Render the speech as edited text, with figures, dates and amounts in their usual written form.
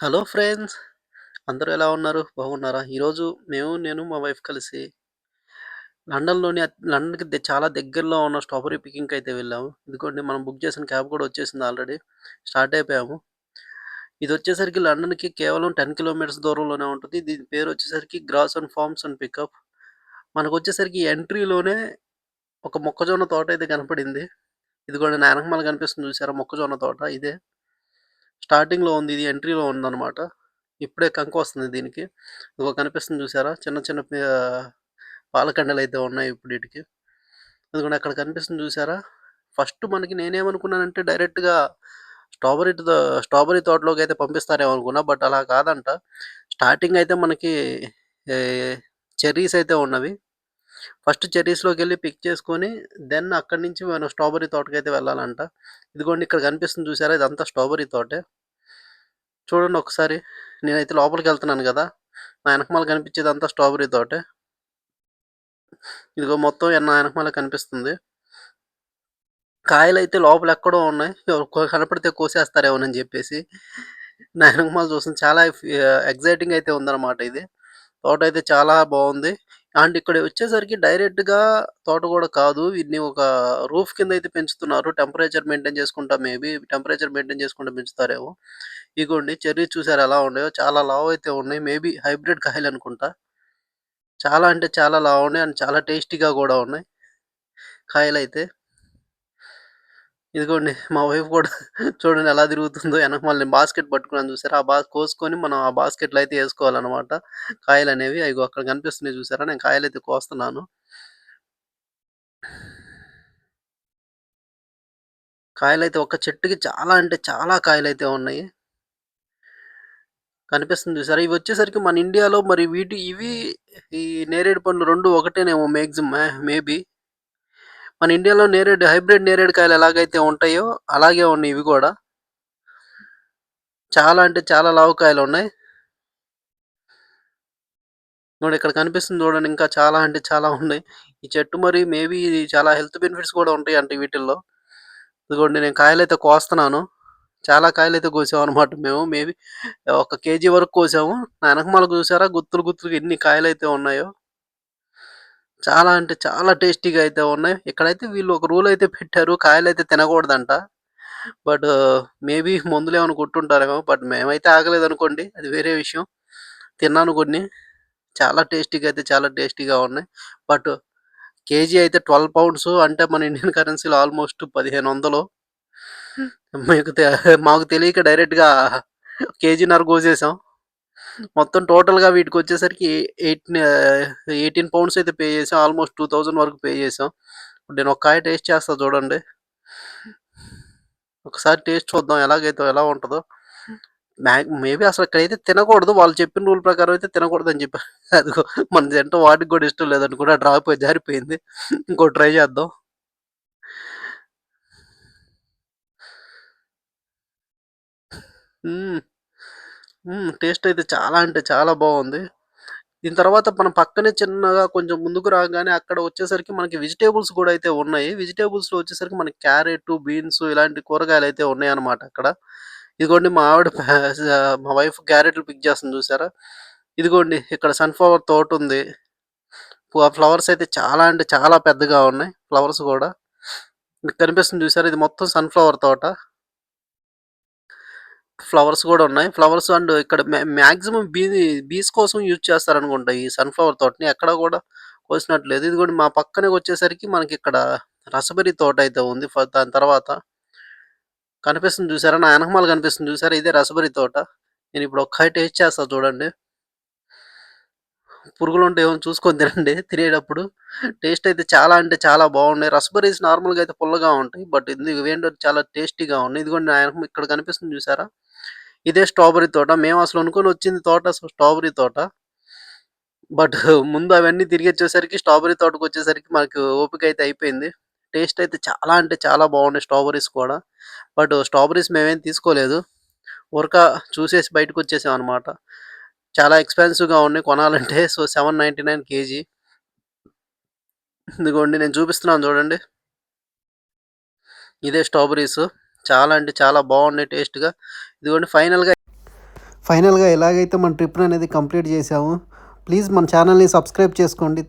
Hello friends, అందరూ ఎలా ఉన్నారు? బాగున్నారా? ఈరోజు నేను మా వైఫ్ కలిసి లండన్‌కి చాలా దగ్గరలో ఉన్న స్ట్రాబెర్రీ పికింగ్‌కయితే వెళ్ళాము. ఇదిగోండి మనం బుక్ చేసిన క్యాబ్ కూడా వచ్చేసింది ఆల్రెడీ. స్టార్ట్ అయిపోయాము. ఇదొచ్చేసరికి లండన్‌కి కేవలం 10 కిలోమీటర్స్ దూరంలోనే ఉంటది. దీని పేరొచ్చేసరికి grass and farms and pickup. మనకొచ్చేసరికి ఎంట్రీలోనే ఒక మొక్కజొన్న తోటయితే కనపడింది. ఇదిగోండి నా ఎనకమాల కనిపిస్తుంది చూసారా మొక్కజొన్న తోట ఇదే. స్టార్టింగ్‌లో ఉంది. ఇది ఎంట్రీలో ఉందనమాట. ఇప్పుడే కంకొస్తుంది దీనికి. ఇదిగో కనిపిస్తుంది చూసారా? చిన్న చిన్న పాలకండలైతే ఉన్నాయి ఇప్పుడు ఈటికి. అదిగోండి అక్కడ కనిపిస్తుంది చూసారా? ఫస్ట్ మనకి నేనేమనుకున్నానంటే డైరెక్ట్‌గా స్ట్రాబెర్రీ తోటలోకైతే పంపిస్తారేమో అనుకున్నా. బట్ అలా కాదంట. స్టార్టింగ్ అయితే మనకి ఏ చెర్రీస్ అయితే ఉన్నవి. ఫస్ట్ చెర్రీస్‌లోకెళ్ళి పిక్ చేసుకొని దెన్ అక్కడి నుంచి మనం స్ట్రాబెర్రీ తోటకైతే వెళ్ళాలంట. ఇదిగోండి ఇక్కడ కనిపిస్తుంది చూసారా? ఇదంతా స్ట్రాబెర్రీ తోటే. చూడండి ఒకసారి. నేనైతే లోపలికెళ్తున్నాను గదా! నా ఎనకమాల కనిపించేదంతా స్ట్రాబెర్రీ తోటే. ఇదిగో మొత్తం నా ఎనకమాల కనిపిస్తుంది. కాయలైతే లోపలెక్కడో ఉన్నాయి. కనపడితే కోసేస్తారేమోనని జెప్పేసి. నా ఎనకమాల చూస్తుంటే చాలా ఎక్సైటింగ్ అయితే ఉందనమాట ఇది. తోటైతే చాలా బావుంది. అండ్ ఇక్కడ వచ్చేసరికి డైరెక్ట్‌గా తోట గూడా కాదు. వీటిని ఒక రూఫ్ కిందయితే పెంచుతున్నారు. టెంపరేచర్ మెయింటైన్ చేసుకుంటా టెంపరేచర్ మెయింటైన్ చేసుకుంటా పెంచుతారేమో. ఇగోండి చెర్రీస్ చూసారా ఎలా ఉన్నాయో? చాలా లావయితే ఉన్నాయి. హైబ్రిడ్ కాయలనుకుంటా. చాలా అంటే చాలా లావున్నాయి. అండ్ చాలా టేస్టీగా గూడా ఉన్నాయి కాయలైతే. ఇదిగోండి మా వైఫ్ గూడా చూడండి ఎలా తిరుగుతుందో ఎనకమాల నేను బాస్కెట్ పట్టుకున్నాను చూసారా? కోసుకొని మనం ఆ బాస్కెట్‌లో అయితే ఏసుకోవాలనమాట కాయలనేవి. అయ్యిగో అక్కడ కనిపిస్తున్నాయి చూసారా? నేను కాయలైతే కోస్తున్నాను. కాయలైతే ఒక చెట్టుకి చాలా అంటే చాలా కాయలైతే ఉన్నాయి. కనిపిస్తుంది చూసారా? ఇవొచ్చేసరికి మన ఇండియాలో మరి ఈ నేరేడు పండ్లు 2 ఒకటేనేమో మేబీ. మన ఇండియాలో హైబ్రిడ్ నేరేడు కాయలు ఎలాగైతే ఉంటాయో అలాగే ఉన్నాయి ఇవి గూడా. చాలా అంటే చాలా లావు కాయలున్నాయి. ఇదిగోండి ఇక్కడ కనిపిస్తుంది చూడండి ఇంకా చాలా అంటే చాలా ఉన్నాయి. ఈ చెట్టు మరి మేబీ ఇది చాలా హెల్త్ బెనిఫిట్స్ కూడా ఉంటాయంట వీటిల్లో. ఇదిగోండి నేను కాయలైతే కోస్తున్నాను. చాలా కాయలైతే కోసామనమాట మేము. ఒక కేజీ వరకు కోసాము. నా ఎనకమాల చూసారా గుత్తులు గుత్తులుగా ఎన్ని కాయలైతే ఉన్నాయో. చాలా అంటే చాలా టేస్టీగా అయితే ఉన్నాయి. ఇక్కడైతే వీళ్ళు ఒక రూల్ అయితే పెట్టారు. కాయలైతే తినకూడదంట. బట్ మేబీ మందులేమైనా కొట్టుంటారేమో. బట్ మేమైతే ఆగలేదనుకోండి. అది వేరే విషయం. తిన్నాను కొన్ని. చాలా టేస్టీగా ఉన్నాయి. బట్ కేజీ అయితే 12 పౌండ్స్ అంటే మన ఇండియన్ కరెన్సీలో ఆల్‌మోస్ట్ 1500. మీకు తె మాకు తెలియక డైరెక్ట్‌గా కేజీన్నర కోసేసాం. మొత్తం టోటల్‌గా వీటికొచ్చేసరికి 18 పౌండ్స్ అయితే పే చేసాం. ఆల్‌మోస్ట్ 2000 వరకు పే చేసాం. ఇప్పుడు నేను ఒక కాయ టేస్ట్ చేస్తా చూడండి. ఒకసారి టేస్ట్ చూద్దాం ఎలా ఉంటదో. మేబీ అసలు ఇక్కడైతే తినకూడదు. వాళ్ళు చెప్పిన రూల్ ప్రకారం అయితే తినకూడదని చెప్పారు. అదిగో మనం తినటం వాటికి కూడా ఇష్టం లేదనుకుంటా జారిపోయింది. ఇంకోటి ట్రై చేద్దాం. హ్మ్. టేస్ట్ అయితే చాలా అంటే చాలా బావుంది. దీని తర్వాత మన పక్కనే చిన్నగా కొంచెం ముందుకు రాగానే అక్కడ వచ్చేసరికి మనకి వెజిటబుల్స్ కూడా అయితే ఉన్నాయి. వెజిటబుల్స్‌లో వచ్చేసరికి మనకి క్యారెట్టు, బీన్స్ ఇలాంటి కూరగాయలైతే ఉన్నాయన్నమాట అక్కడ. ఇదిగోండి మా వైఫ్ క్యారెట్లు పిక్ చేస్తుంది చూసారా? ఇదిగోండి ఇక్కడ సన్‌ఫ్లవర్ తోటుంది. ఆ ఫ్లవర్స్ అయితే చాలా అంటే చాలా పెద్దగా ఉన్నాయి. ఫ్లవర్స్ గూడా. మీకు కనిపిస్తుంది చూసారా? ఇది మొత్తం సన్‌ఫ్లవర్ తోట. ఫ్లవర్స్ గూడా ఉన్నాయి. ఫ్లవర్స్ అండ్ ఇక్కడ మాక్సిమం బీస్ కోసం యూజ్ చేస్తారనుకుంటా ఈ సన్‌ఫ్లవర్ తోటని. ఎక్కడ గూడా కోసినట్టు లేదు. ఇదిగోండి మా పక్కనే వచ్చేసరికి మనకిక్కడ రసబెర్రీ తోటయితే ఉంది. దాని తర్వాత కనిపిస్తుంది చూసారా? నా ఎనకమాల కనిపిస్తుంది చూసారా? ఇదే రసబెర్రీ తోట. నేనిప్పుడు ఒక కాయ టేస్ట్ చేస్తా చూడండి. పురుగులుంటే ఏమైనా చూసుకొని తినండి తినేటప్పుడు. టేస్ట్ అయితే చాలా అంటే చాలా బాగున్నాయి. రసబెర్రీస్ నార్మల్‌గా అయితే పుల్లగా ఉంటాయి. బట్ ఇవేంటో చాలా టేస్టీగా ఉన్నాయి. ఇదిగోండి నా ఎనకమ ఇక్కడ కనిపిస్తుంది చూసారా? ఇదే స్ట్రాబెర్రీ తోట. మేమసలు అనుకోనొచ్చింది స్ట్రాబెర్రీ తోట. బట్ ముందు అవన్నీ తిరిగొచ్చేసరికి స్ట్రాబెర్రీ తోటకొచ్చేసరికి మనకు ఓపిక అయితే అయిపోయింది. టేస్ట్ అయితే చాలా అంటే చాలా బాగున్నాయి స్ట్రాబెర్రీస్ కూడా. బట్ స్ట్రాబెర్రీస్ మేమేం తీసుకోలేదు. ఊరక చూసేసి బయటకొచ్చేసామనమాట. చాలా ఎక్స్‌పెన్సివ్‌గా ఉన్నాయి కొనాలంటే. So, 799 KG. ఇదిగోండి నేను చూపిస్తున్నాను చూడండి. ఇదే స్ట్రాబెర్రీస్. చాలా అంటే చాలా బాగున్నాయి టేస్ట్‌గా. ఇదిగోండి ఫైనల్‌గా ఎలాగైతే మన ట్రిప్‌ననేది కంప్లీట్ చేశామో, ప్లీజ్ మన ఛానల్‌ని సబ్స్క్రైబ్ చేసుకోండి.